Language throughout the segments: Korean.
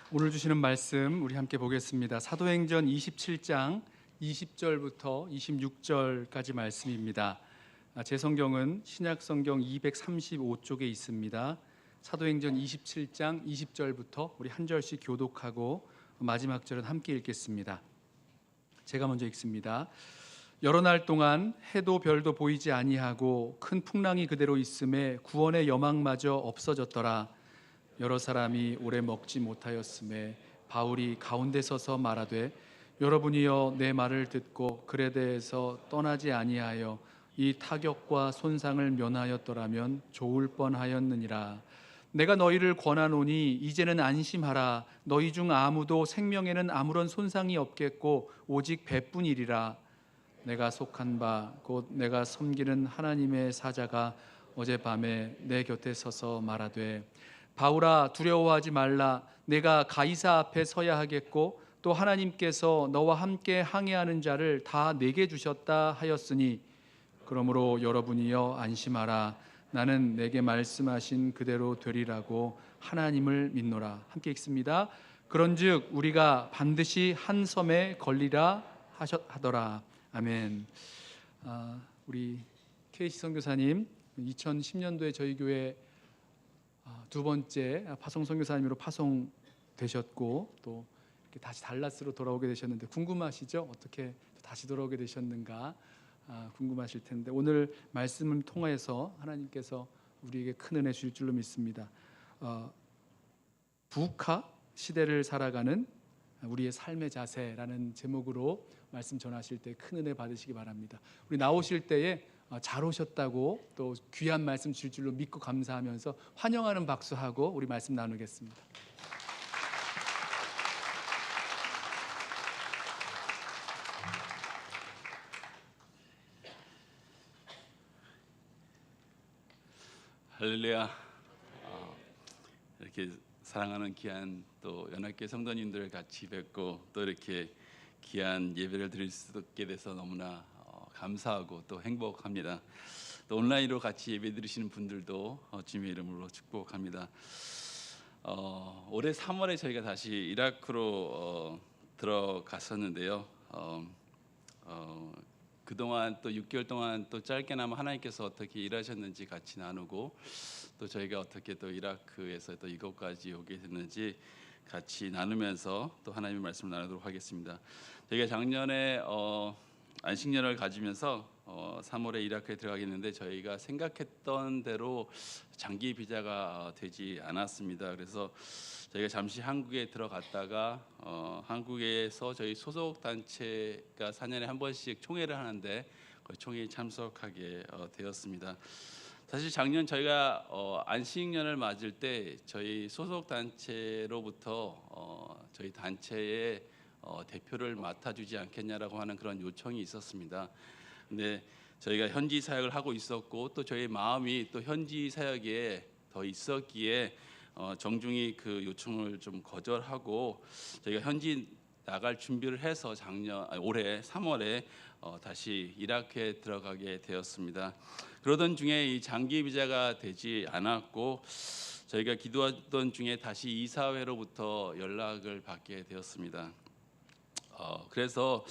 오늘 주시는 말씀 우리 함께 보겠습니다. 사도행전 27장 20절부터 26절까지 말씀입니다. 제 성경은 신약 성경 235쪽에 있습니다. 사도행전 27장 20절부터 우리 한 절씩 교독하고 마지막 절은 함께 읽겠습니다. 제가 먼저 읽습니다. 여러 날 동안 해도 별도 보이지 아니하고 큰 풍랑이 그대로 있음에 구원의 여망마저 없어졌더라. 여러 사람이 오래 먹지 못하였음에 바울이 가운데 서서 말하되 여러분이여 내 말을 듣고 그레데에서 떠나지 아니하여 이 타격과 손상을 면하였더라면 좋을 뻔하였느니라. 내가 너희를 권하노니 이제는 안심하라. 너희 중 아무도 생명에는 아무런 손상이 없겠고 오직 배뿐이리라. 내가 속한 바 곧 내가 섬기는 하나님의 사자가 어젯밤에 내 곁에 서서 말하되 바울아 두려워하지 말라. 내가 가이사 앞에 서야 하겠고 또 하나님께서 너와 함께 항해하는 자를 다 내게 주셨다 하였으니 그러므로 여러분이여 안심하라. 나는 내게 말씀하신 그대로 되리라고 하나님을 믿노라. 함께 읽습니다. 그런즉 우리가 반드시 한 섬에 걸리라 하더라. 아멘. 우리 케이시 선교사님 2010년도에 저희 교회 두 번째 파송 선교사님으로 파송되셨고 또 이렇게 다시 달라스로 돌아오게 되셨는데 궁금하시죠? 어떻게 다시 돌아오게 되셨는가 궁금하실 텐데 오늘 말씀을 통해서 하나님께서 우리에게 큰 은혜 주실 줄로 믿습니다. 부카 시대를 살아가는 우리의 삶의 자세라는 제목으로 말씀 전하실 때 큰 은혜 받으시기 바랍니다. 우리 나오실 때에 잘 오셨다고 또 귀한 말씀 주실 줄로 믿고 감사하면서 환영하는 박수하고 우리 말씀 나누겠습니다. 할렐루야. 이렇게 사랑하는 귀한 또 연합교회 성도님들 같이 뵙고 또 이렇게 귀한 예배를 드릴 수 있게 돼서 너무나 감사하고 또 행복합니다. 또 온라인으로 같이 예배 드리시는 분들도 주님의 이름으로 축복합니다. 올해 3월에 저희가 다시 이라크로 들어갔었는데요. 그동안 또 6개월 동안 또 짧게나마 하나님께서 어떻게 일하셨는지 같이 나누고 또 저희가 어떻게 또 이라크에서 또 이곳까지 오게 됐는지 같이 나누면서 또 하나님의 말씀을 나누도록 하겠습니다. 저희가 작년에 안식년을 가지면서 3월에 이라크에 들어가겠는데 저희가 생각했던 대로 장기 비자가 되지 않았습니다. 그래서 저희가 잠시 한국에 들어갔다가 한국에서 저희 소속 단체가 4년에 한 번씩 총회를 하는데 그 총회에 참석하게 되었습니다. 사실 작년 저희가 안식년을 맞을 때 저희 소속 단체로부터 저희 단체의 대표를 맡아주지 않겠냐라고 하는 그런 요청이 있었습니다. 근데 저희가 현지 사역을 하고 있었고 또 저희 마음이 또 현지 사역에 더 있었기에 정중히 그 요청을 좀 거절하고 저희가 현지 나갈 준비를 해서 올해 3월에 다시 이라크에 들어가게 되었습니다. 그러던 중에 이 장기 비자가 되지 않았고 저희가 기도하던 중에 다시 이사회로부터 연락을 받게 되었습니다. 그래서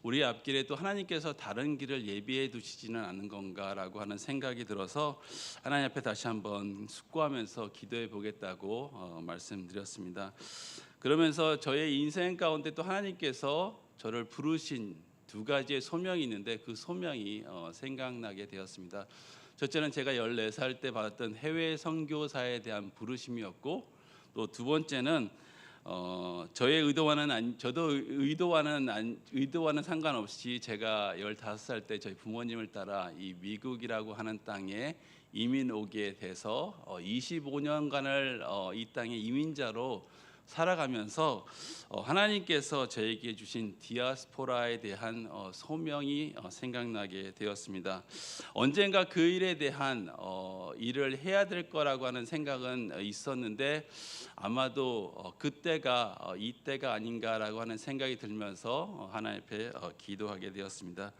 우리 앞길에 또 하나님께서 다른 길을 예비해 두시지는 않은 건가라고 하는 생각이 들어서 하나님 앞에 다시 한번 숙고하면서 기도해 보겠다고 말씀드렸습니다. 그러면서 저의 인생 가운데 또 하나님께서 저를 부르신 두 가지의 소명이 있는데 그 소명이 생각나게 되었습니다. 첫째는 제가 14살 때 받았던 해외 선교사에 대한 부르심이었고 또 두 번째는 저의 저도 의도와는 상관없이 제가 15살 때 저희 부모님을 따라 이 미국이라고 하는 땅에 이민 오게 돼서 25년간을 이 땅의 이민자로 살아가면서 하나님께서 저에게 주신 디아스포라에 대한 소명이 생각나게 되었습니다. 언젠가 그 일에 대한 일을 해야 될 거라고 하는 생각은 있었는데 아마도 그때가 이때가 아닌가라고 하는 생각이 들면서 하나님 앞에 기도하게 되었습니다.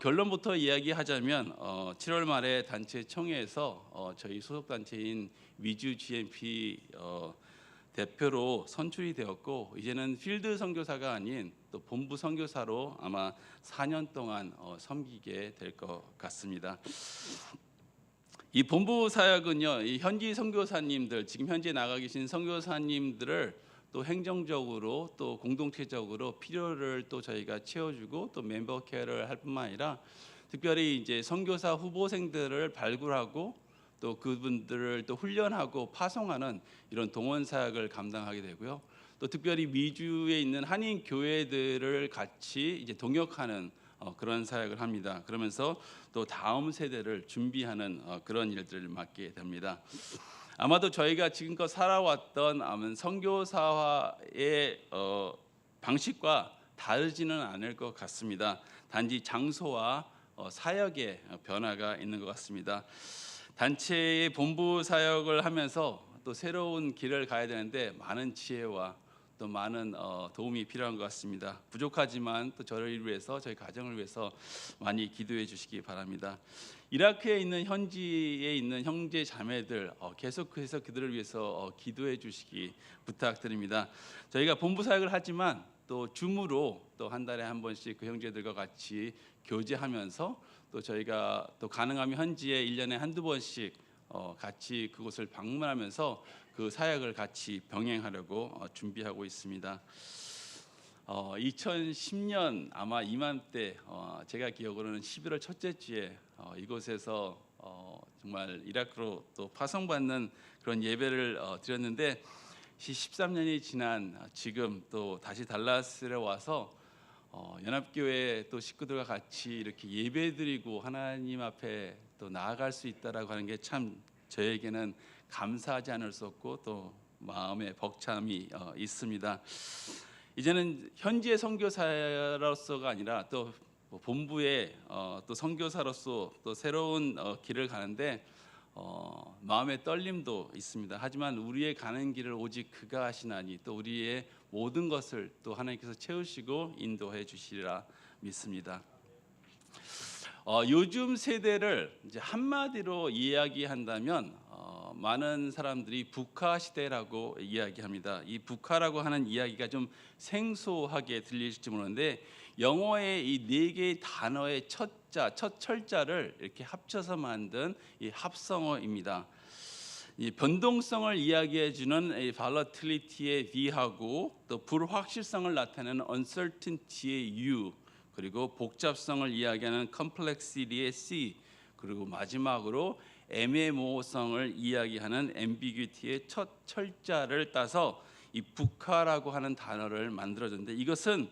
결론부터 이야기하자면 7월 말에 단체 총회에서 저희 소속 단체인 위주 GMP 대표로 선출이 되었고 이제는 필드 선교사가 아닌 또 본부 선교사로 아마 4년 동안 섬기게 될 것 같습니다. 이 본부 사역은요, 이 현지 선교사님들, 지금 현재 나가 계신 선교사님들을 또 행정적으로 또 공동체적으로 필요를 또 저희가 채워주고 또 멤버 케어를 할 뿐만 아니라 특별히 이제 선교사 후보생들을 발굴하고 또 그분들을 또 훈련하고 파송하는 이런 동원 사역을 감당하게 되고요. 또 특별히 미주에 있는 한인 교회들을 같이 이제 동역하는 그런 사역을 합니다. 그러면서 또 다음 세대를 준비하는 그런 일들을 맡게 됩니다. 아마도 저희가 지금껏 살아왔던 선교사의 방식과 다르지는 않을 것 같습니다. 단지 장소와 사역의 변화가 있는 것 같습니다. 단체의 본부 사역을 하면서 또 새로운 길을 가야 되는데 많은 지혜와 또 많은 도움이 필요한 것 같습니다. 부족하지만 또 저를 위해서 저희 가정을 위해서 많이 기도해 주시기 바랍니다. 이라크에 있는 현지에 있는 형제 자매들 계속해서 그들을 위해서 기도해 주시기 부탁드립니다. 저희가 본부 사역을 하지만 또 줌으로 또 한 달에 한 번씩 그 형제들과 같이 교제하면서 또 저희가 또 가능하면 현지에 1년에 한두 번씩 같이 그곳을 방문하면서 그 사역을 같이 병행하려고 준비하고 있습니다. 2010년 아마 이맘때 제가 기억으로는 11월 첫째 주에 이곳에서 정말 이라크로 또 파송받는 그런 예배를 드렸는데 13년이 지난 지금 또 다시 달라스에 와서 연합교회 또 식구들과 같이 이렇게 예배드리고 하나님 앞에 또 나아갈 수 있다라고 하는 게 참 저에게는 감사하지 않을 수 없고 또 마음에 벅참이 있습니다. 이제는 현지의 선교사로서가 아니라 또 본부의 또 선교사로서 또 새로운 길을 가는데 마음의 떨림도 있습니다. 하지만 우리의 가는 길을 오직 그가 하시나니 또 우리의 모든 것을 또 하나님께서 채우시고 인도해 주시리라 믿습니다. 요즘 세대를 이제 한마디로 이야기한다면 많은 사람들이 북한 시대라고 이야기합니다. 이 북한이라고 하는 이야기가 좀 생소하게 들리실지 모르는데 영어의 이 네 개의 단어의 첫 철자를 이렇게 합쳐서 만든 이 합성어입니다. 이 변동성을 이야기해 주는 volatility의 V하고 또 불확실성을 나타내는 uncertainty의 U, 그리고 복잡성을 이야기하는 complexity의 C, 그리고 마지막으로 애매모호성을 이야기하는 ambiguity의 첫 철자를 따서 이 북한이라고 하는 단어를 만들어줬는데 이것은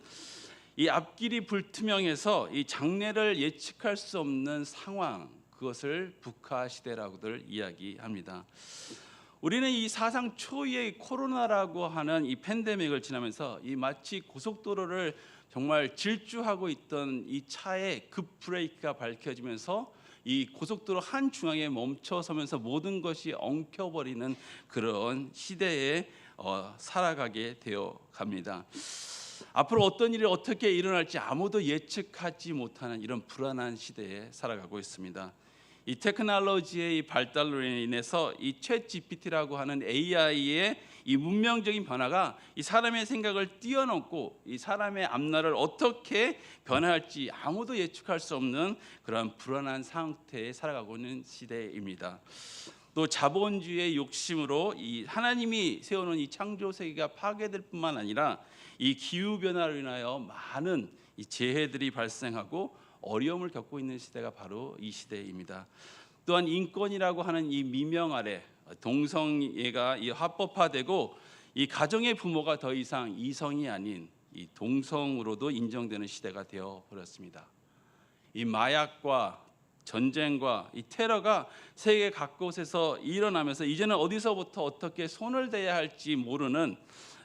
이 앞길이 불투명해서 이 장래를 예측할 수 없는 상황, 그것을 북한 시대라고들 이야기합니다. 우리는 이 사상 초유의 코로나라고 하는 이 팬데믹을 지나면서 이 마치 고속도로를 정말 질주하고 있던 이 차의 급 브레이크가 밝혀지면서 이 고속도로 한 중앙에 멈춰서면서 모든 것이 엉켜버리는 그런 시대에 살아가게 되어 갑니다. 앞으로 어떤 일이 어떻게 일어날지 아무도 예측하지 못하는 이런 불안한 시대에 살아가고 있습니다. 이 테크놀로지의 발달로 인해서 이 챗GPT라고 하는 AI의 이 문명적인 변화가 이 사람의 생각을 뛰어넘고 이 사람의 앞날을 어떻게 변화할지 아무도 예측할 수 없는 그런 불안한 상태에 살아가고 있는 시대입니다. 또 자본주의의 욕심으로 이 하나님이 세워놓은 이 창조 세계가 파괴될 뿐만 아니라 이 기후 변화로 인하여 많은 이 재해들이 발생하고 어려움을 겪고 있는 시대가 바로 이 시대입니다. 또한 인권이라고 하는 이 미명 아래 동성애가 이 합법화되고 이 가정의 부모가 더 이상 이성이 아닌 이 동성으로도 인정되는 시대가 되어 버렸습니다. 이 마약과 전쟁과 이 테러가 세계 각곳에서 일어나면서 이제는 어디서부터 어떻게 손을 대야 할지 모르는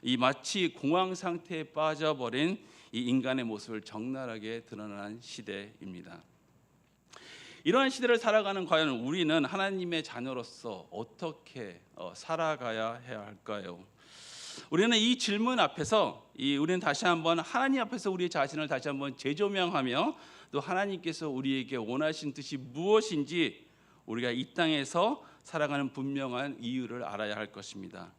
이 마치 공황 상태에 빠져버린 이 인간의 모습을 적나라하게 드러난 시대입니다. 이러한 시대를 살아가는 과연 우리는 하나님의 자녀로서 어떻게 살아가야 해야 할까요? 우리는 이 질문 앞에서 우리는 다시 한번 하나님 앞에서 우리 자신을 다시 한번 재조명하며 또 하나님께서 우리에게 원하신 뜻이 무엇인지 우리가 이 땅에서 살아가는 분명한 이유를 알아야 할 것입니다.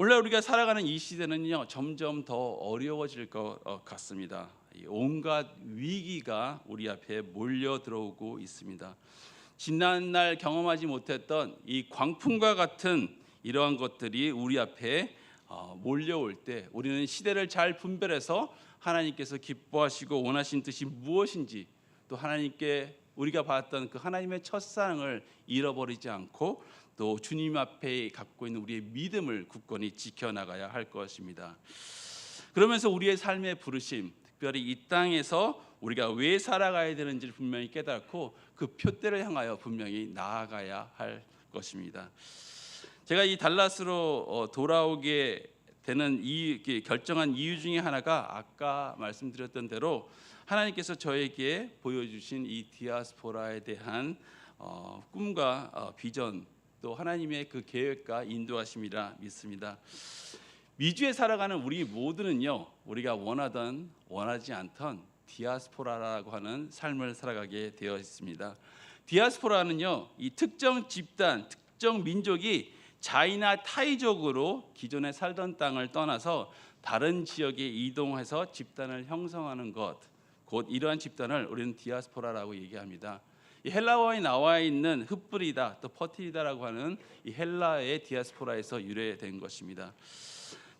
오늘날 우리가 살아가는 이 시대는요, 점점 더 어려워질 것 같습니다. 이 온갖 위기가 우리 앞에 몰려 들어오고 있습니다. 지난날 경험하지 못했던 이 광풍과 같은 이러한 것들이 우리 앞에 몰려올 때 우리는 시대를 잘 분별해서 하나님께서 기뻐하시고 원하신 뜻이 무엇인지, 또 하나님께 우리가 받았던 그 하나님의 첫사랑을 잃어버리지 않고 또 주님 앞에 갖고 있는 우리의 믿음을 굳건히 지켜나가야 할 것입니다. 그러면서 우리의 삶의 부르심, 특별히 이 땅에서 우리가 왜 살아가야 되는지를 분명히 깨닫고 그 표대를 향하여 분명히 나아가야 할 것입니다. 제가 이 달라스로 돌아오게 되는 결정한 이유 중에 하나가 아까 말씀드렸던 대로 하나님께서 저에게 보여주신 이 디아스포라에 대한 꿈과 비전, 또 하나님의 그 계획과 인도하심이라 믿습니다. 미주에 살아가는 우리 모두는요, 우리가 원하던 원하지 않던 디아스포라라고 하는 삶을 살아가게 되어 있습니다. 디아스포라는요, 이 특정 집단, 특정 민족이 자이나 타이적으로 기존에 살던 땅을 떠나서 다른 지역에 이동해서 집단을 형성하는 것, 곧 이러한 집단을 우리는 디아스포라라고 얘기합니다. 이 헬라어에 나와 있는 흩뿌리다, 또 퍼티리다라고 하는 이 헬라의 디아스포라에서 유래된 것입니다.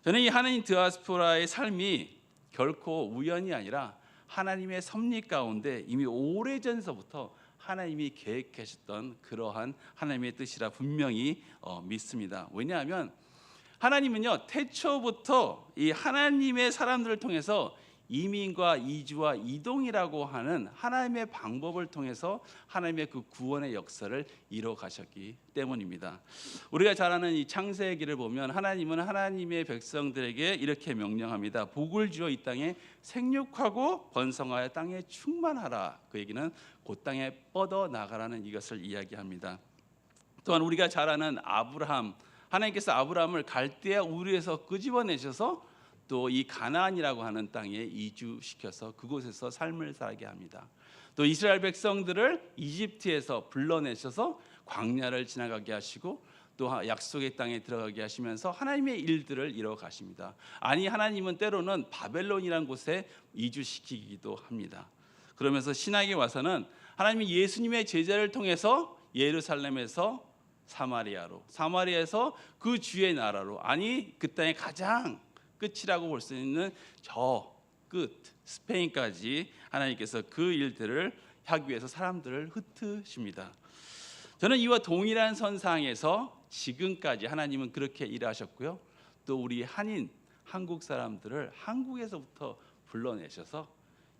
저는 이 하나님 디아스포라의 삶이 결코 우연이 아니라 하나님의 섭리 가운데 이미 오래전서부터 하나님이 계획하셨던 그러한 하나님의 뜻이라 분명히 믿습니다. 왜냐하면 하나님은요, 태초부터 이 하나님의 사람들을 통해서 이민과 이주와 이동이라고 하는 하나님의 방법을 통해서 하나님의 그 구원의 역사를 이뤄 가셨기 때문입니다. 우리가 잘 아는 이 창세기를 보면 하나님은 하나님의 백성들에게 이렇게 명령합니다. 복을 주어 이 땅에 생육하고 번성하여 땅에 충만하라. 그 얘기는 그 땅에 뻗어 나가라는 이것을 이야기합니다. 또한 우리가 잘 아는 아브라함, 하나님께서 아브라함을 갈대아 우르에서 끄집어내셔서 또 이 가나안이라고 하는 땅에 이주시켜서 그곳에서 삶을 살게 합니다. 또 이스라엘 백성들을 이집트에서 불러내셔서 광야를 지나가게 하시고 또 약속의 땅에 들어가게 하시면서 하나님의 일들을 이뤄 가십니다. 아니, 하나님은 때로는 바벨론이라는 곳에 이주시키기도 합니다. 그러면서 신학에 와서는 하나님이 예수님의 제자를 통해서 예루살렘에서 사마리아에서 그 주의 나라로, 아니 그 땅의 가장 끝이라고 볼 수 있는 저 끝 스페인까지 하나님께서 그 일들을 하기 위해서 사람들을 흩으십니다. 저는 이와 동일한 선상에서 지금까지 하나님은 그렇게 일하셨고요, 또 우리 한국 사람들을 한국에서부터 불러내셔서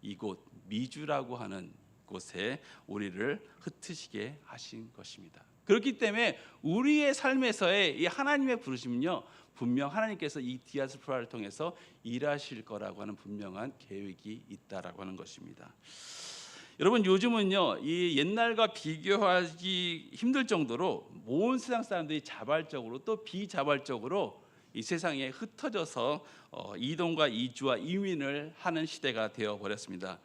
이곳 미주라고 하는 곳에 우리를 흩으시게 하신 것입니다. 그렇기 때문에 우리의 삶에서의 이 하나님의 부르심은요, 분명 하나님께서 이 디아스포라를 통해서 일하실 거라고 하는 분명한 계획이 있다라고 하는 것입니다. 여러분, 요즘은요, 이 옛날과 비교하기 힘들 정도로 온 세상 사람들이 자발적으로 또 비자발적으로 이 세상에 흩어져서 이동과 이주와 이민을 하는 시대가 되어 버렸습니다.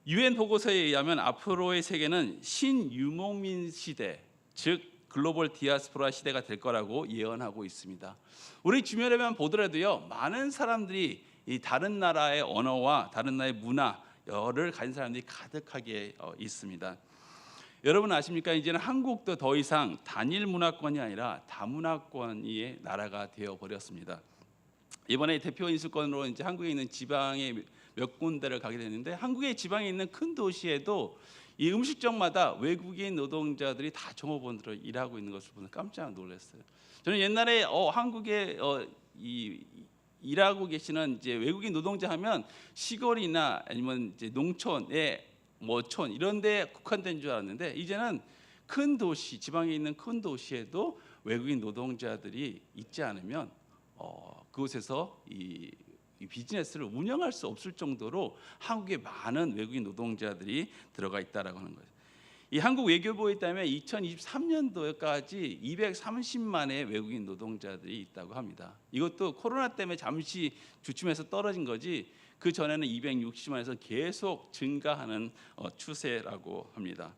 UN 보고서에 의하면 앞으로의 세계는 신유목민 시대, 즉 글로벌 디아스포라 시대가 될 거라고 예언하고 있습니다. 우리 주변에만 보더라도요, 많은 사람들이 이 다른 나라의 언어와 다른 나라의 문화를 가진 사람들이 가득하게 있습니다. 여러분 아십니까? 이제는 한국도 더 이상 단일 문화권이 아니라 다문화권의 나라가 되어 버렸습니다. 이번에 대표 인수권으로 이제 한국에 있는 지방의 몇 군데를 가게 됐는데, 한국의 지방에 있는 큰 도시에도 이 음식점마다 외국인 노동자들이 다 종업원으로 일하고 있는 것을 보면 깜짝 놀랐어요. 저는 옛날에 한국에 일하고 계시는 이제 외국인 노동자 하면 시골이나 아니면 이제 농촌에 촌 이런 데 국한된 줄 알았는데, 이제는 큰 도시, 지방에 있는 큰 도시에도 외국인 노동자들이 있지 않으면 그곳에서 이 비즈니스를 운영할 수 없을 정도로 한국에 많은 외국인 노동자들이 들어가 있다라고 하는 거예요. 이 한국 외교부에 따르면 2023년도까지 230만의 외국인 노동자들이 있다고 합니다. 이것도 코로나 때문에 잠시 주춤해서 떨어진 거지, 그 전에는 260만에서 계속 증가하는 추세라고 합니다.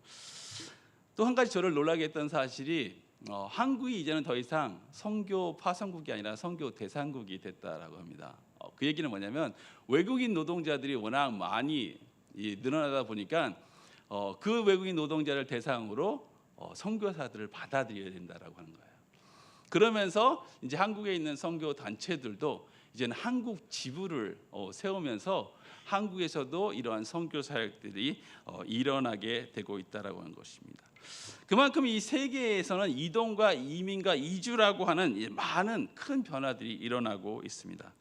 또 한 가지 저를 놀라게 했던 사실이 한국이 이제는 더 이상 선교 파송국이 아니라 선교 대상국이 됐다라고 합니다. 그 얘기는 뭐냐면 외국인 노동자들이 워낙 많이 늘어나다 보니까 그 외국인 노동자를 대상으로 선교사들을 받아들여야 된다라고 하는 거예요. 그러면서 이제 한국에 있는 선교 단체들도 이제는 한국 지부를 세우면서 한국에서도 이러한 선교 사역들이 일어나게 되고 있다라고 하는 것입니다. 그만큼 이 세계에서는 이동과 이민과 이주라고 하는 많은 큰 변화들이 일어나고 있습니다.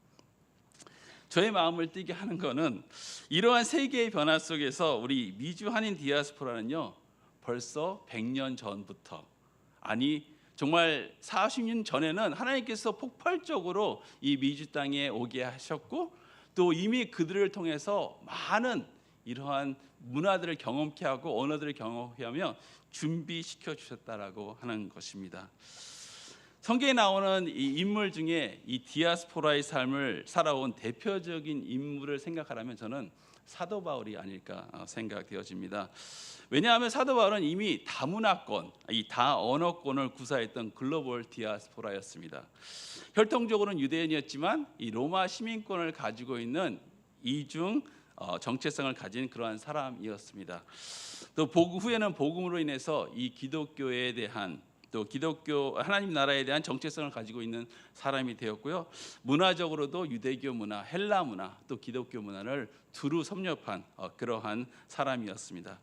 저의 마음을 뛰게 하는 것은 이러한 세계의 변화 속에서 우리 미주 한인 디아스포라는요 벌써 100년 전부터, 아니 정말 40년 전에는 하나님께서 폭발적으로 이 미주 땅에 오게 하셨고, 또 이미 그들을 통해서 많은 이러한 문화들을 경험케 하고 언어들을 경험케 하며 준비시켜 주셨다라고 하는 것입니다. 성경에 나오는 이 인물 중에 이 디아스포라의 삶을 살아온 대표적인 인물을 생각하라면 저는 사도 바울이 아닐까 생각되어집니다. 왜냐하면 사도 바울은 이미 다문화권, 이 다언어권을 구사했던 글로벌 디아스포라였습니다. 혈통적으로는 유대인이었지만 이 로마 시민권을 가지고 있는 이중 정체성을 가진 그러한 사람이었습니다. 또 후에는 복음으로 인해서 이 기독교에 대한, 또 기독교 하나님 나라에 대한 정체성을 가지고 있는 사람이 되었고요. 문화적으로도 유대교 문화, 헬라 문화, 또 기독교 문화를 두루 섭렵한 그러한 사람이었습니다.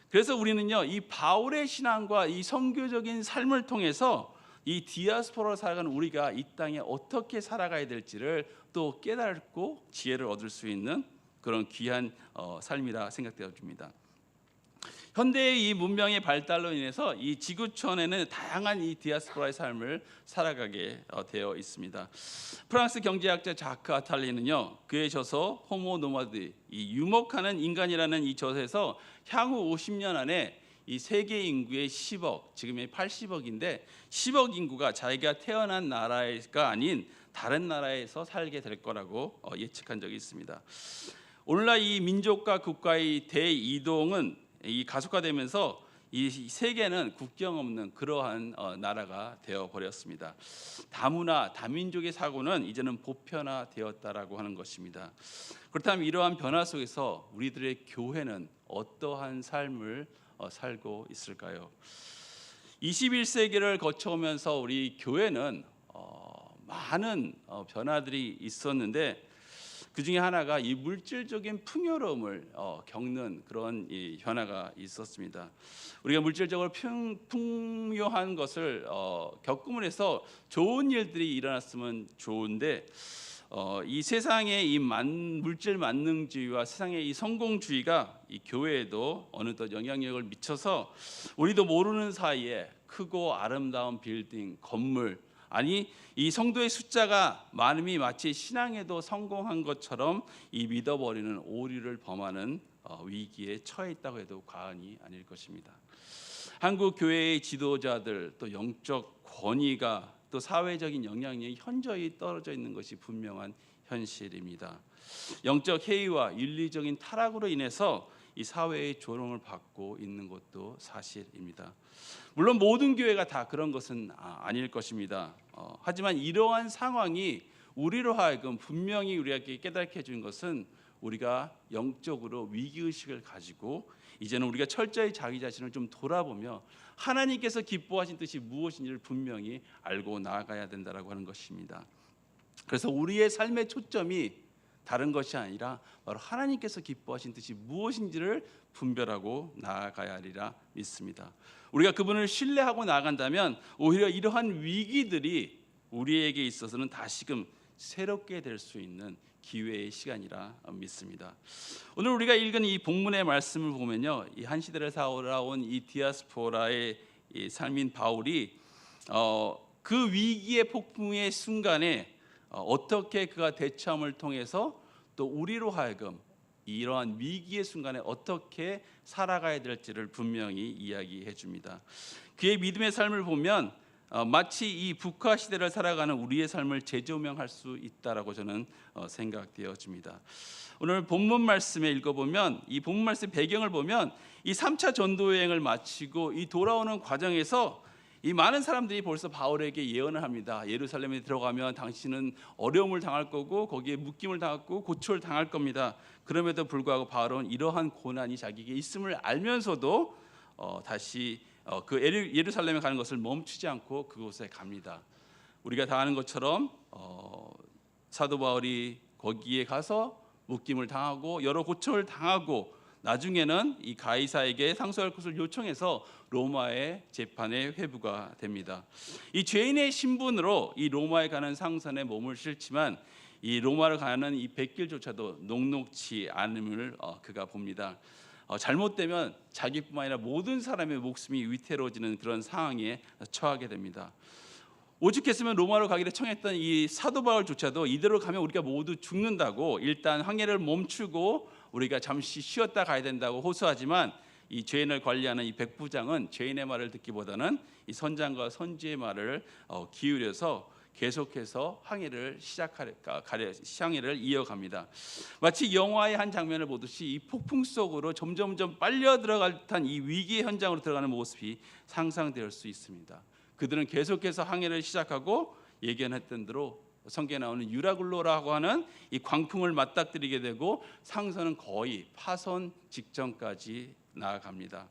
그래서 우리는요 이 바울의 신앙과 이 선교적인 삶을 통해서 이 디아스포라로 살아가는 우리가 이 땅에 어떻게 살아가야 될지를 또 깨닫고 지혜를 얻을 수 있는 그런 귀한 삶이라 생각되어집니다. 현대의 이 문명의 발달로 인해서 이 지구촌에는 다양한 이 디아스포라의 삶을 살아가게 되어 있습니다. 프랑스 경제학자 자크 아탈리는요 그의 저서 호모 노마드, 이 유목하는 인간이라는 이 저서에서 향후 50년 안에 이 세계 인구의 10억, 지금의 80억인데 10억 인구가 자기가 태어난 나라가 아닌 다른 나라에서 살게 될 거라고 예측한 적이 있습니다. 오늘날 이 민족과 국가의 대이동은 이 가속화되면서 이 세계는 국경 없는 그러한 나라가 되어 버렸습니다. 다문화, 다민족의 사고는 이제는 보편화되었다라고 하는 것입니다. 그렇다면 이러한 변화 속에서 우리들의 교회는 어떠한 삶을 살고 있을까요? 21세기를 거쳐오면서 우리 교회는 많은 변화들이 있었는데 그 중에 하나가 이 물질적인 풍요로움을 겪는 그런 이 변화가 있었습니다. 우리가 물질적으로 풍요한 것을 겪음으로 해서 좋은 일들이 일어났으면 좋은데 이 세상의 이 물질 만능주의와 세상의 이 성공주의가 이 교회에도 어느덧 영향력을 미쳐서 우리도 모르는 사이에 크고 아름다운 빌딩, 건물, 아니 이 성도의 숫자가 많음이 마치 신앙에도 성공한 것처럼 이 믿어버리는 오류를 범하는 위기에 처해 있다고 해도 과언이 아닐 것입니다. 한국 교회의 지도자들, 또 영적 권위가, 또 사회적인 영향력이 현저히 떨어져 있는 것이 분명한 현실입니다. 영적 해이와 윤리적인 타락으로 인해서 이 사회의 조롱을 받고 있는 것도 사실입니다. 물론 모든 교회가 다 그런 것은 아닐 것입니다. 하지만 이러한 상황이 우리로 하여금 분명히 우리에게 깨닫게 해준 것은 우리가 영적으로 위기의식을 가지고 이제는 우리가 철저히 자기 자신을 좀 돌아보며 하나님께서 기뻐하신 뜻이 무엇인지를 분명히 알고 나아가야 된다라고 하는 것입니다. 그래서 우리의 삶의 초점이 다른 것이 아니라 바로 하나님께서 기뻐하신 뜻이 무엇인지를 분별하고 나아가야 하리라 믿습니다. 우리가 그분을 신뢰하고 나아간다면 오히려 이러한 위기들이 우리에게 있어서는 다시금 새롭게 될 수 있는 기회의 시간이라 믿습니다. 오늘 우리가 읽은 이 본문의 말씀을 보면요, 이 한 시대를 살아온 이 디아스포라의 이 삶인 바울이 그 위기의 폭풍의 순간에 어떻게 그가 대처함을 통해서 또 우리로 하여금 이러한 위기의 순간에 어떻게 살아가야 될지를 분명히 이야기해 줍니다. 그의 믿음의 삶을 보면 마치 이 북한 시대를 살아가는 우리의 삶을 재조명할 수 있다라고 저는 생각되어집니다. 오늘 본문 말씀에 읽어보면 이 본문 말씀 배경을 보면 이 3차 전도 여행을 마치고 이 돌아오는 과정에서 이 많은 사람들이 벌써 바울에게 예언을 합니다. 예루살렘에 들어가면 당신은 어려움을 당할 거고 거기에 묶임을 당하고 고초를 당할 겁니다. 그럼에도 불구하고 바울은 이러한 고난이 자기에게 있음을 알면서도 다시 그 예루살렘에 가는 것을 멈추지 않고 그곳에 갑니다. 우리가 다 아는 것처럼 사도 바울이 거기에 가서 묶임을 당하고 여러 고초를 당하고 나중에는 이 가이사에게 상소할 것을 요청해서 로마의 재판에 회부가 됩니다. 이 죄인의 신분으로 이 로마에 가는 상선에 몸을 실지만 이 로마를 가는 이 백길조차도 녹록치 않음을 그가 봅니다. 잘못되면 자기뿐만 아니라 모든 사람의 목숨이 위태로워지는 그런 상황에 처하게 됩니다. 오죽했으면 로마로 가기를 청했던 이 사도 바울조차도 이대로 가면 우리가 모두 죽는다고 일단 항해를 멈추고 우리가 잠시 쉬었다 가야 된다고 호소하지만 이 죄인을 관리하는 이 백부장은 죄인의 말을 듣기보다는 이 선장과 선지의 말을 기울여서 계속해서 항해를 항해를 이어갑니다. 마치 영화의 한 장면을 보듯이 이 폭풍 속으로 점점점 빨려 들어갈 듯한 이 위기의 현장으로 들어가는 모습이 상상될 수 있습니다. 그들은 계속해서 항해를 시작하고 예견했던 대로 성경에 나오는 유라굴로라고 하는 이 광풍을 맞닥뜨리게 되고 상선은 거의 파손 직전까지 나아갑니다.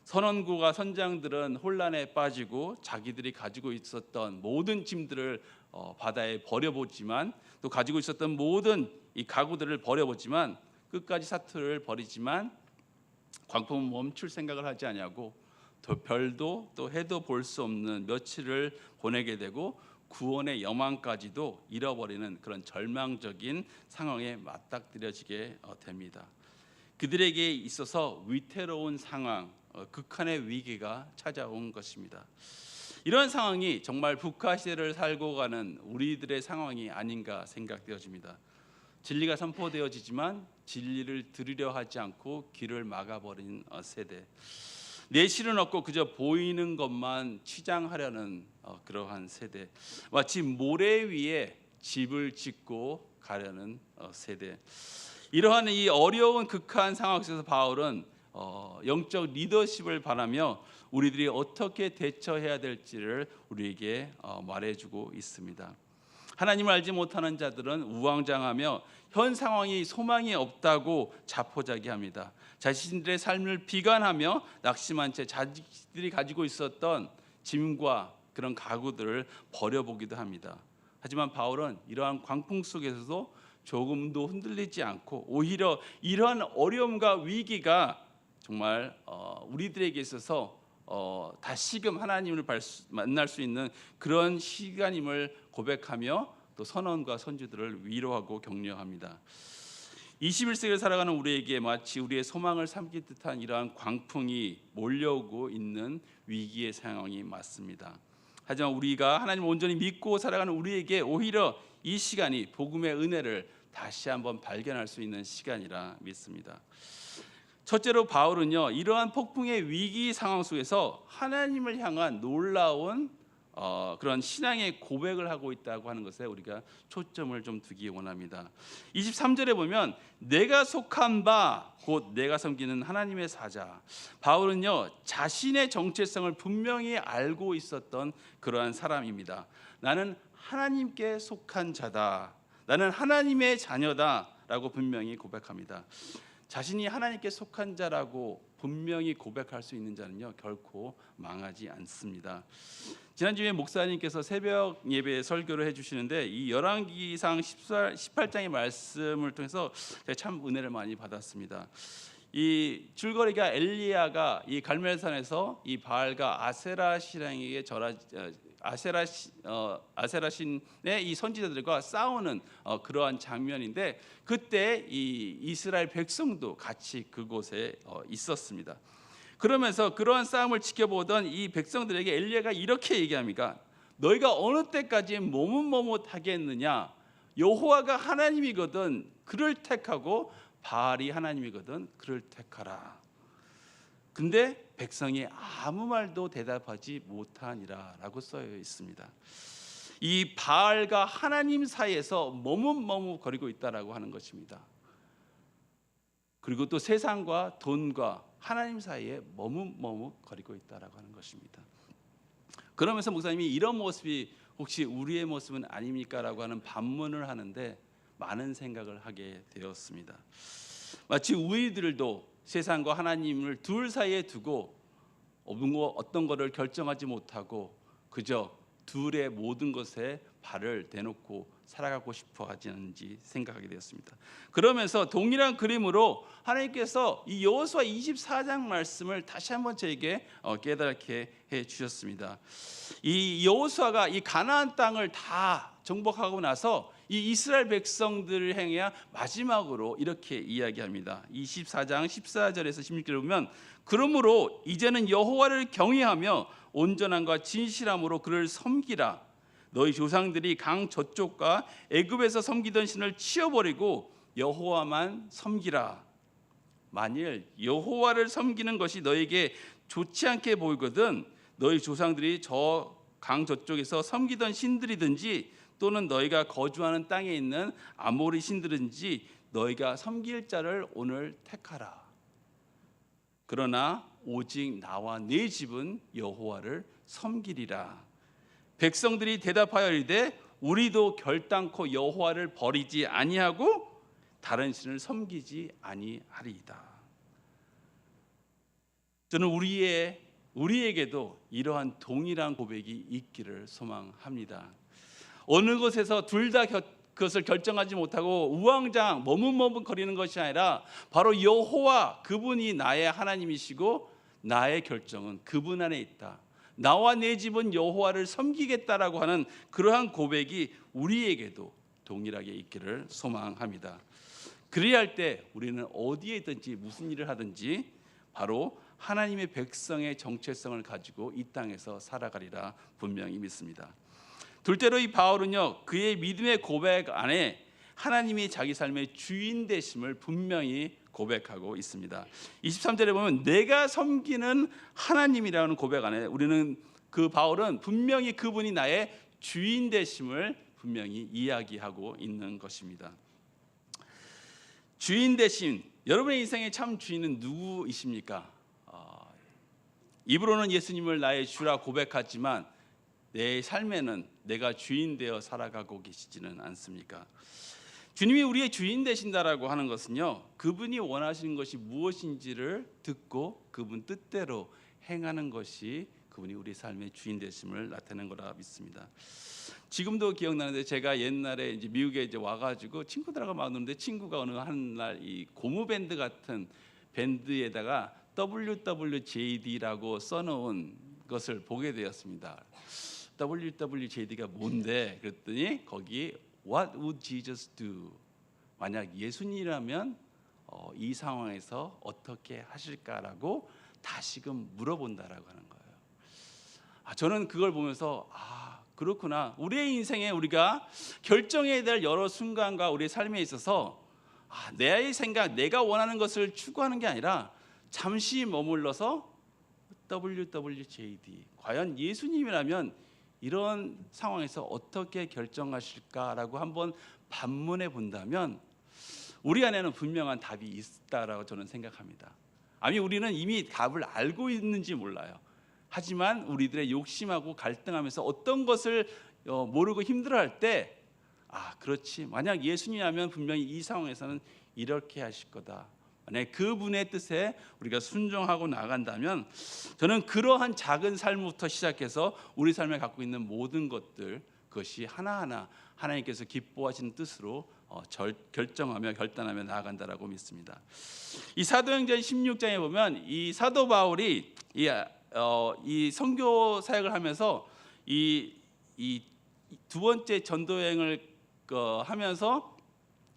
선원구가 선장들은 혼란에 빠지고 자기들이 가지고 있었던 모든 짐들을 바다에 버려보지만 또 가지고 있었던 모든 이 가구들을 버려보지만 끝까지 사투를 벌이지만 광풍은 멈출 생각을 하지 아니하고 또 별도 또 해도 볼 수 없는 며칠을 보내게 되고 구원의 여망까지도 잃어버리는 그런 절망적인 상황에 맞닥뜨려지게 됩니다. 그들에게 있어서 위태로운 상황, 극한의 위기가 찾아온 것입니다. 이런 상황이 정말 북한시대를 살고 가는 우리들의 상황이 아닌가 생각되어집니다. 진리가 선포되어지지만 진리를 들으려 하지 않고 귀를 막아버린 세대, 내실은 없고 그저 보이는 것만 치장하려는 그러한 세대, 마치 모래 위에 집을 짓고 가려는 세대. 이러한 이 어려운 극한 상황 속에서 바울은 영적 리더십을 바라며 우리들이 어떻게 대처해야 될지를 우리에게 말해주고 있습니다. 하나님을 알지 못하는 자들은 우왕좌왕하며 현 상황이 소망이 없다고 자포자기합니다. 자신들의 삶을 비관하며 낙심한 채 자기들이 가지고 있었던 짐과 그런 가구들을 버려보기도 합니다. 하지만 바울은 이러한 광풍 속에서도 조금도 흔들리지 않고 오히려 이러한 어려움과 위기가 정말 우리들에게 있어서 다시금 하나님을 만날 수 있는 그런 시간임을 고백하며 또 선언과 선지들을 위로하고 격려합니다. 21세기를 살아가는 우리에게 마치 우리의 소망을 삼킬 듯한 이러한 광풍이 몰려오고 있는 위기의 상황이 맞습니다. 하지만 우리가 하나님을 온전히 믿고 살아가는 우리에게 오히려 이 시간이 복음의 은혜를 다시 한번 발견할 수 있는 시간이라 믿습니다. 첫째로 바울은요, 이러한 폭풍의 위기 상황 속에서 하나님을 향한 놀라운 그런 신앙의 고백을 하고 있다고 하는 것에 우리가 초점을 좀 두기 원합니다. 23절에 보면 내가 속한 바 곧 내가 섬기는 하나님의 사자. 바울은요, 자신의 정체성을 분명히 알고 있었던 그러한 사람입니다. 나는 하나님께 속한 자다. 나는 하나님의 자녀다라고 분명히 고백합니다. 자신이 하나님께 속한 자라고 분명히 고백할 수 있는 자는요, 결코 망하지 않습니다. 지난주에 목사님께서 새벽 예배 설교를 해주시는데 이 열왕기상 18장의 말씀을 통해서 제가 참 은혜를 많이 받았습니다. 이 줄거리가 엘리야가 이 갈멜산에서 이 바알과 아세라 신에게 아세라 신의 이 선지자들과 싸우는 그러한 장면인데 그때 이 이스라엘 백성도 같이 그곳에 있었습니다. 그러면서 그러한 싸움을 지켜보던 이 백성들에게 엘리야가 이렇게 얘기합니다. 너희가 어느 때까지 머뭇머뭇하겠느냐? 여호와가 하나님이거든 그를 택하고 바알이 하나님이거든 그를 택하라. 근데 백성이 아무 말도 대답하지 못하니라 라고 써여 있습니다. 이 바알과 하나님 사이에서 머뭇머뭇거리고 있다라고 하는 것입니다. 그리고 또 세상과 돈과 하나님 사이에 머뭇머뭇거리고 있다라고 하는 것입니다. 그러면서 목사님이 이런 모습이 혹시 우리의 모습은 아닙니까라고 하는 반문을 하는데 많은 생각을 하게 되었습니다. 마치 우리들도 세상과 하나님을 둘 사이에 두고 어떤 것을 결정하지 못하고 그저 둘의 모든 것에 발을 대놓고 살아가고 싶어 하지 않는지 생각하게 되었습니다. 그러면서 동일한 그림으로 하나님께서 이 여호수아 24장 말씀을 다시 한번 저에게 깨닫게 해 주셨습니다. 이 여호수아가 이 가나안 땅을 다 정복하고 나서 이 이스라엘 백성들을 향해 마지막으로 이렇게 이야기합니다. 24장 14절에서 16절에 보면 그러므로 이제는 여호와를 경외하며 온전함과 진실함으로 그를 섬기라. 너희 조상들이 강 저쪽과 애굽에서 섬기던 신을 치워버리고 여호와만 섬기라. 만일 여호와를 섬기는 것이 너에게 좋지 않게 보이거든 너희 조상들이 저 강 저쪽에서 섬기던 신들이든지 또는 너희가 거주하는 땅에 있는 아모리 신들인지 너희가 섬길 자를 오늘 택하라. 그러나 오직 나와 네 집은 여호와를 섬기리라. 백성들이 대답하여 이르되 우리도 결단코 여호와를 버리지 아니하고 다른 신을 섬기지 아니하리이다. 저는 우리에게도 이러한 동일한 고백이 있기를 소망합니다. 어느 곳에서 둘 다 그것을 결정하지 못하고 우왕좌왕 머뭇머뭇거리는 것이 아니라 바로 여호와 그분이 나의 하나님이시고 나의 결정은 그분 안에 있다. 나와 내 집은 여호와를 섬기겠다라고 하는 그러한 고백이 우리에게도 동일하게 있기를 소망합니다. 그리할 때 우리는 어디에 있든지 무슨 일을 하든지 바로 하나님의 백성의 정체성을 가지고 이 땅에서 살아가리라 분명히 믿습니다. 둘째로 이 바울은요 그의 믿음의 고백 안에 하나님이 자기 삶의 주인 되심을 분명히 고백하고 있습니다. 23절에 보면 내가 섬기는 하나님이라는 고백 안에 우리는 그 바울은 분명히 그분이 나의 주인 되심을 분명히 이야기하고 있는 것입니다. 주인 되신 여러분의 인생의 참 주인은 누구이십니까? 입으로는 예수님을 나의 주라 고백하지만 내 삶에는 내가 주인 되어 살아가고 계시지는 않습니까? 주님이 우리의 주인 되신다라고 하는 것은요 그분이 원하시는 것이 무엇인지를 듣고 그분 뜻대로 행하는 것이 그분이 우리 삶의 주인 되심을 나타내는 거라 믿습니다. 지금도 기억나는데 제가 옛날에 이제 미국에 이제 와가지고 친구들하고 만났는데 친구가 어느 한날 이 고무 밴드 같은 밴드에다가 WWJD라고 써놓은 것을 보게 되었습니다. WWJD가 뭔데? 그랬더니 거기 What would Jesus do? 만약 예수님이라면 이 상황에서 어떻게 하실까라고 다시금 물어본다라고 하는 거예요. 저는 그걸 보면서 그렇구나. 우리의 인생에 우리가 결정해야 될 여러 순간과 우리의 삶에 있어서 내 생각, 내가 원하는 것을 추구하는 게 아니라 잠시 머물러서 WWJD 과연 예수님이라면 이런 상황에서 어떻게 결정하실까라고 한번 반문해 본다면 우리 안에는 분명한 답이 있다라고 저는 생각합니다. 아니 우리는 이미 답을 알고 있는지 몰라요. 하지만 우리들의 욕심하고 갈등하면서 어떤 것을 모르고 힘들어할 때 그렇지 만약 예수님이라면 분명히 이 상황에서는 이렇게 하실 거다. 만약 그분의 뜻에 우리가 순종하고 나간다면 저는 그러한 작은 삶부터 시작해서 우리 삶에 갖고 있는 모든 것들 그것이 하나하나 하나님께서 기뻐하시는 뜻으로 결정하며 결단하며 나아간다라고 믿습니다. 이 사도행전 16장에 보면 이 사도 바울이 이 선교 사역을 하면서 이 두 번째 전도 여행을 하면서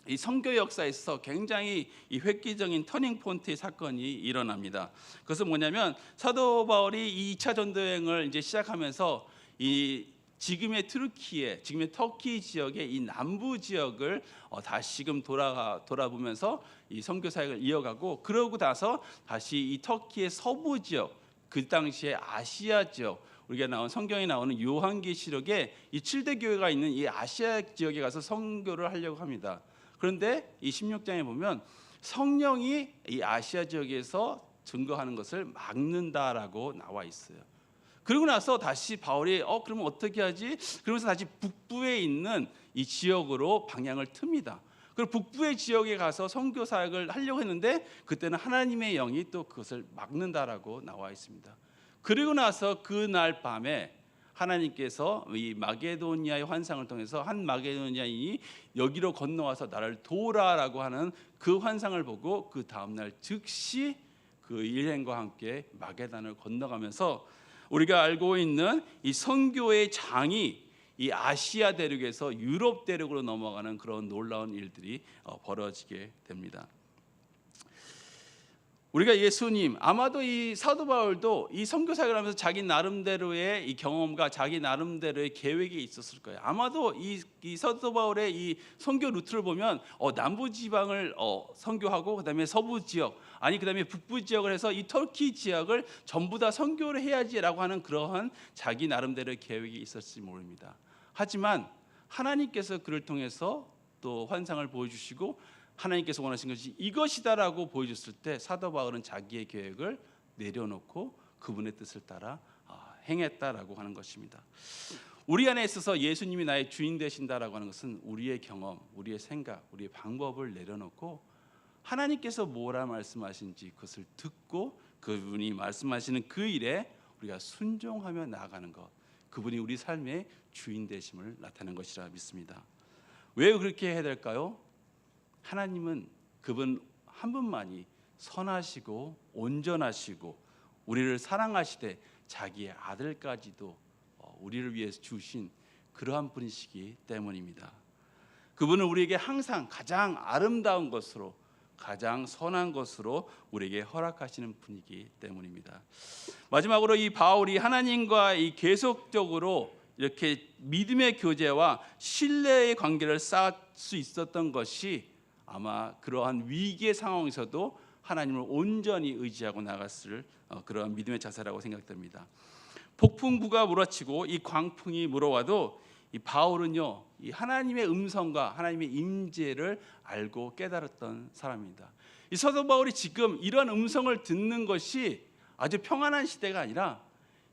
이 선교 역사에서 굉장히 이 획기적인 터닝 포인트의 사건이 일어납니다. 그것은 뭐냐면 사도 바울이 2차 전도 여행을 이제 시작하면서 이 지금의 튀르키예, 지금의 터키 지역의 이 남부 지역을 다시금 돌아보면서 이 선교 사역을 이어가고 그러고 나서 다시 이 터키의 서부 지역, 그 당시에 아시아 지역, 우리가 나온 성경에 나오는 요한계시록에 이 7대 교회가 있는 이 아시아 지역에 가서 선교를 하려고 합니다. 그런데 이 16장에 보면 성령이 이 아시아 지역에서 증거하는 것을 막는다라고 나와 있어요. 그러고 나서 다시 바울이 그러면 어떻게 하지? 그러면서 다시 북부에 있는 이 지역으로 방향을 틉니다. 그리고 북부의 지역에 가서 선교 사역을 하려고 했는데 그때는 하나님의 영이 또 그것을 막는다라고 나와 있습니다. 그리고 나서 그날 밤에 하나님께서 이 마게도니아의 환상을 통해서 한 마게도니아인이 여기로 건너와서 나를 도우라라고 하는 그 환상을 보고 그 다음날 즉시 그 일행과 함께 마게단을 건너가면서 우리가 알고 있는 이 선교의 장이 이 아시아 대륙에서 유럽 대륙으로 넘어가는 그런 놀라운 일들이 벌어지게 됩니다. 우리가 예수님, 아마도 이 사도 바울도 이 선교 사역을 하면서 자기 나름대로의 이 경험과 자기 나름대로의 계획이 있었을 거예요. 아마도 이 사도 바울의 이 선교 루트를 보면 남부 지방을 선교하고 그다음에 서부 지역, 그다음에 북부 지역을 해서 이 터키 지역을 전부 다 선교를 해야지라고 하는 그러한 자기 나름대로의 계획이 있었을지 모릅니다. 하지만 하나님께서 그를 통해서 또 환상을 보여주시고 하나님께서 원하신 것이 이것이다라고 보여줬을 때 사도 바울은 자기의 계획을 내려놓고 그분의 뜻을 따라 행했다라고 하는 것입니다. 우리 안에 있어서 예수님이 나의 주인 되신다라고 하는 것은 우리의 경험, 우리의 생각, 우리의 방법을 내려놓고 하나님께서 뭐라 말씀하신지 그것을 듣고 그분이 말씀하시는 그 일에 우리가 순종하며 나아가는 것, 그분이 우리 삶의 주인 되심을 나타내는 것이라 믿습니다. 왜 그렇게 해야 될까요? 하나님은 그분 한 분만이 선하시고 온전하시고 우리를 사랑하시되 자기의 아들까지도 우리를 위해서 주신 그러한 분이시기 때문입니다. 그분은 우리에게 항상 가장 아름다운 것으로 가장 선한 것으로 우리에게 허락하시는 분이기 때문입니다. 마지막으로 이 바울이 하나님과 이 계속적으로 이렇게 믿음의 교제와 신뢰의 관계를 쌓을 수 있었던 것이 아마 그러한 위기의 상황에서도 하나님을 온전히 의지하고 나갔을 그러한 믿음의 자세라고 생각됩니다. 폭풍구가 몰아치고 이 광풍이 물어와도 이 바울은요, 이 하나님의 음성과 하나님의 임재를 알고 깨달았던 사람입니다. 이 사도 바울이 지금 이런 음성을 듣는 것이 아주 평안한 시대가 아니라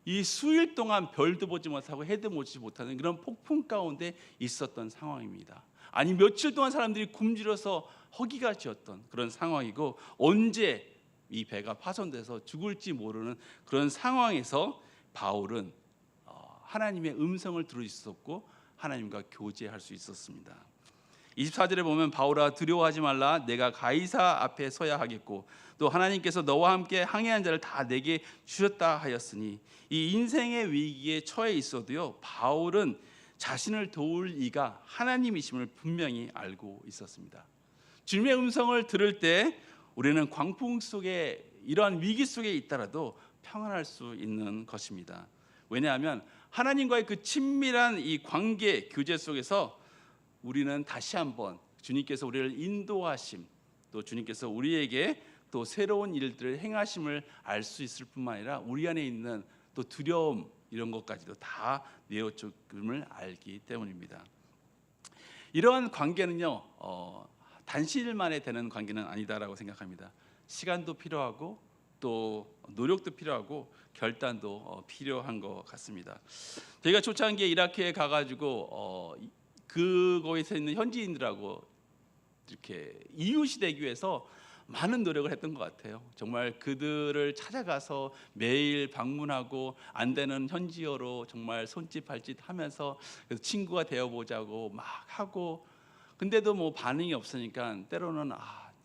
이 수일 동안 별도 보지 못하고 해도 보지 못하는 그런 폭풍 가운데 있었던 상황입니다. 아니 며칠 동안 사람들이 굶주려서 허기가 지었던 그런 상황이고 언제 이 배가 파손돼서 죽을지 모르는 그런 상황에서 바울은 하나님의 음성을 들을 수 있었고 하나님과 교제할 수 있었습니다. 24절에 보면 바울아 두려워하지 말라 내가 가이사 앞에 서야 하겠고 또 하나님께서 너와 함께 항해한 자를 다 내게 주셨다 하였으니 이 인생의 위기에 처해 있어도요 바울은 자신을 도울 이가 하나님이심을 분명히 알고 있었습니다. 주님의 음성을 들을 때 우리는 광풍 속에 이러한 위기 속에 있더라도 평안할 수 있는 것입니다. 왜냐하면 하나님과의 그 친밀한 이 관계 교제 속에서 우리는 다시 한번 주님께서 우리를 인도하심 또 주님께서 우리에게 또 새로운 일들을 행하심을 알 수 있을 뿐만 아니라 우리 안에 있는 또 두려움 이런 것까지도 다 내어쫓음을 알기 때문입니다. 이러한 관계는요 단시일 만에 되는 관계는 아니다라고 생각합니다. 시간도 필요하고 또 노력도 필요하고 결단도 필요한 것 같습니다. 저희가 초창기에 이라크에 가가지고 그거에서 있는 현지인들하고 이렇게 이웃이 되기 위해서 많은 노력을 했던 것 같아요. 정말 그들을 찾아가서 매일 방문하고 안 되는 현지어로 정말 손짓 발짓 하면서 그래서 친구가 되어보자고 막 하고 근데도 뭐 반응이 없으니까 때로는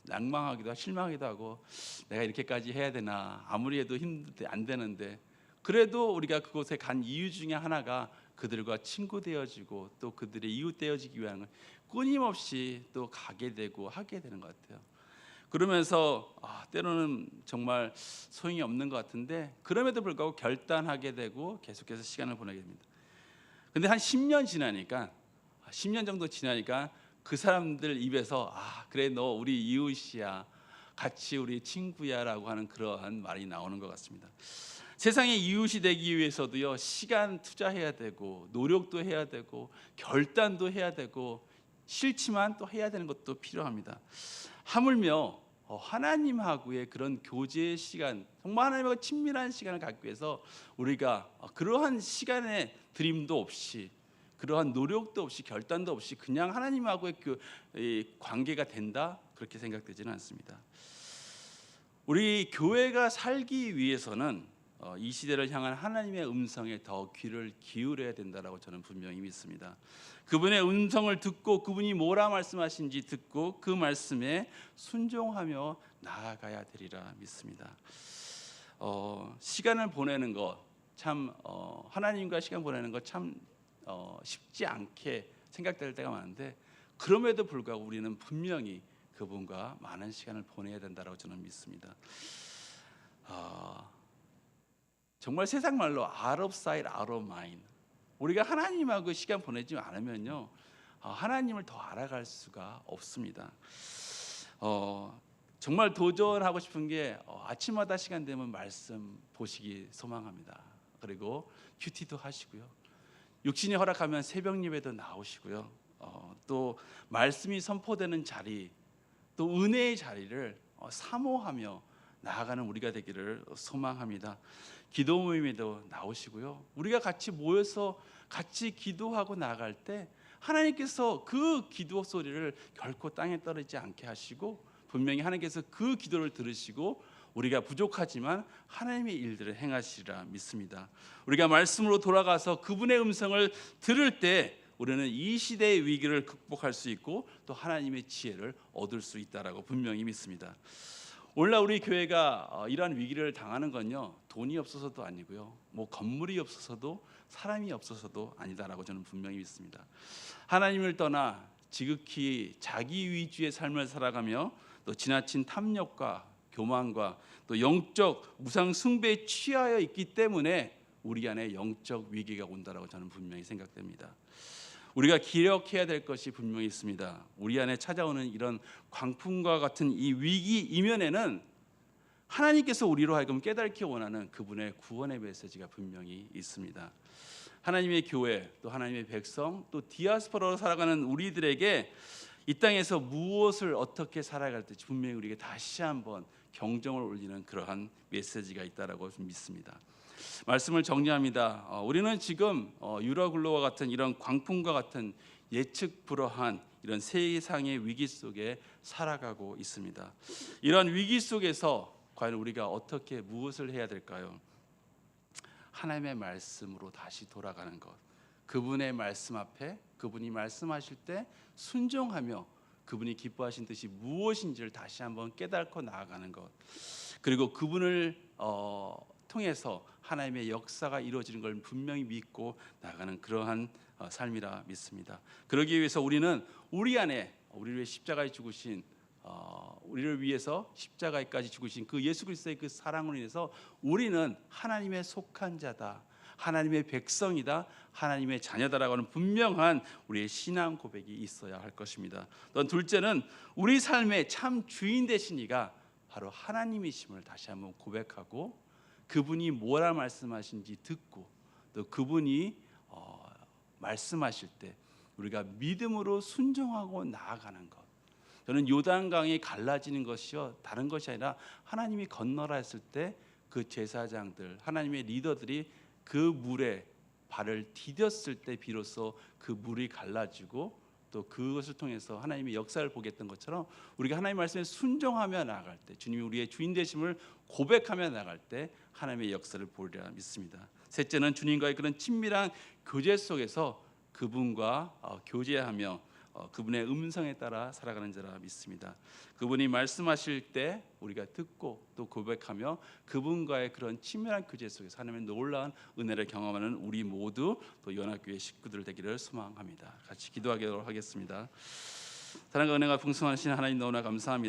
낭망하기도 하고 실망하기도 하고 내가 이렇게까지 해야 되나 아무리 해도 힘든데 안 되는데 그래도 우리가 그곳에 간 이유 중에 하나가 그들과 친구 되어지고 또 그들의 이웃 되어지기 위한 끊임없이 또 가게 되고 하게 되는 것 같아요. 그러면서 때로는 정말 소용이 없는 것 같은데 그럼에도 불구하고 결단하게 되고 계속해서 시간을 보내게 됩니다. 근데 한 10년 지나니까 10년 정도 지나니까 그 사람들 입에서 그래 너 우리 이웃이야 같이 우리 친구야라고 하는 그러한 말이 나오는 것 같습니다. 세상의 이웃이 되기 위해서도요 시간 투자해야 되고 노력도 해야 되고 결단도 해야 되고 싫지만 또 해야 되는 것도 필요합니다. 하물며 하나님하고의 그런 교제의 시간, 정말 하나님과 친밀한 시간을 갖기 위해서 우리가 그러한 시간의 드림도 없이, 그러한 노력도 없이, 결단도 없이 그냥 하나님하고의 이 관계가 된다, 그렇게 생각되지는 않습니다. 우리 교회가 살기 위해서는 이 시대를 향한 하나님의 음성에 더 귀를 기울여야 된다라고 저는 분명히 믿습니다. 그분의 음성을 듣고 그분이 뭐라 말씀하신지 듣고 그 말씀에 순종하며 나아가야 되리라 믿습니다. 시간을 보내는 것 참 하나님과 시간 보내는 것 참 쉽지 않게 생각될 때가 많은데, 그럼에도 불구하고 우리는 분명히 그분과 많은 시간을 보내야 된다고 저는 믿습니다. 정말 세상 말로 out of sight, out of mind. 우리가 하나님하고 시간 보내지 않으면요, 하나님을 더 알아갈 수가 없습니다. 정말 도전하고 싶은 게 아침마다 시간 되면 말씀 보시기 소망합니다. 그리고 큐티도 하시고요. 육신이 허락하면 새벽 예배도 나오시고요. 또 말씀이 선포되는 자리, 또 은혜의 자리를 사모하며 나아가는 우리가 되기를 소망합니다. 기도 모임에도 나오시고요. 우리가 같이 모여서 같이 기도하고 나아갈 때 하나님께서 그 기도 소리를 결코 땅에 떨어지지 않게 하시고, 분명히 하나님께서 그 기도를 들으시고 우리가 부족하지만 하나님의 일들을 행하시리라 믿습니다. 우리가 말씀으로 돌아가서 그분의 음성을 들을 때 우리는 이 시대의 위기를 극복할 수 있고 또 하나님의 지혜를 얻을 수 있다라고 분명히 믿습니다. 오늘날 우리 교회가 이러한 위기를 당하는 건요, 돈이 없어서도 아니고요, 뭐 건물이 없어서도 사람이 없어서도 아니다라고 저는 분명히 믿습니다. 하나님을 떠나 지극히 자기 위주의 삶을 살아가며 또 지나친 탐욕과 교만과 또 영적 우상 숭배에 취하여 있기 때문에 우리 안에 영적 위기가 온다라고 저는 분명히 생각됩니다. 우리가 기억해야 될 것이 분명히 있습니다. 우리 안에 찾아오는 이런 광풍과 같은 이 위기 이면에는 하나님께서 우리로 하여금 깨닫기 원하는 그분의 구원의 메시지가 분명히 있습니다. 하나님의 교회, 또 하나님의 백성, 또 디아스포라로 살아가는 우리들에게 이 땅에서 무엇을 어떻게 살아갈지 분명히 우리에게 다시 한번 경종을 울리는 그러한 메시지가 있다라고 믿습니다. 말씀을 정리합니다. 우리는 지금 유라굴로와 같은 이런 광풍과 같은 예측 불허한 이런 세상의 위기 속에 살아가고 있습니다. 이런 위기 속에서 과연 우리가 어떻게 무엇을 해야 될까요? 하나님의 말씀으로 다시 돌아가는 것, 그분의 말씀 앞에 그분이 말씀하실 때 순종하며 그분이 기뻐하신 뜻이 무엇인지를 다시 한번 깨닫고 나아가는 것, 그리고 그분을 통해서 하나님의 역사가 이루어지는 걸 분명히 믿고 나가는 그러한 삶이라 믿습니다. 그러기 위해서 우리는 우리 안에 우리를 위해 십자가에 죽으신 우리를 위해서 십자가에까지 죽으신 그 예수 그리스도의 그 사랑으로 인해서 우리는 하나님의 속한 자다, 하나님의 백성이다, 하나님의 자녀다라고 하는 분명한 우리의 신앙 고백이 있어야 할 것입니다. 또 둘째는 우리 삶의 참 주인 되신 이가 바로 하나님이심을 다시 한번 고백하고 그분이 뭐라 말씀하신지 듣고 또 그분이 말씀하실 때 우리가 믿음으로 순종하고 나아가는 것. 저는 요단강이 갈라지는 것이요 다른 것이 아니라 하나님이 건너라 했을 때 그 제사장들, 하나님의 리더들이 그 물에 발을 디뎠을 때 비로소 그 물이 갈라지고 또 그것을 통해서 하나님의 역사를 보게 했던 것처럼 우리가 하나님의 말씀에 순종하며 나아갈 때, 주님이 우리의 주인 되심을 고백하며 나아갈 때 하나님의 역사를 보리라 믿습니다. 셋째는 주님과의 그런 친밀한 교제 속에서 그분과 교제하며 그분의 음성에 따라 살아가는 자라 믿습니다. 그분이 말씀하실 때 우리가 듣고 또 고백하며 그분과의 그런 친밀한 교제 속에서 하나님의 놀라운 은혜를 경험하는 우리 모두 또 연합교회 식구들 되기를 소망합니다. 같이 기도하도록 하겠습니다. 사랑과 은혜가 풍성하신 하나님 너무나 감사합니다.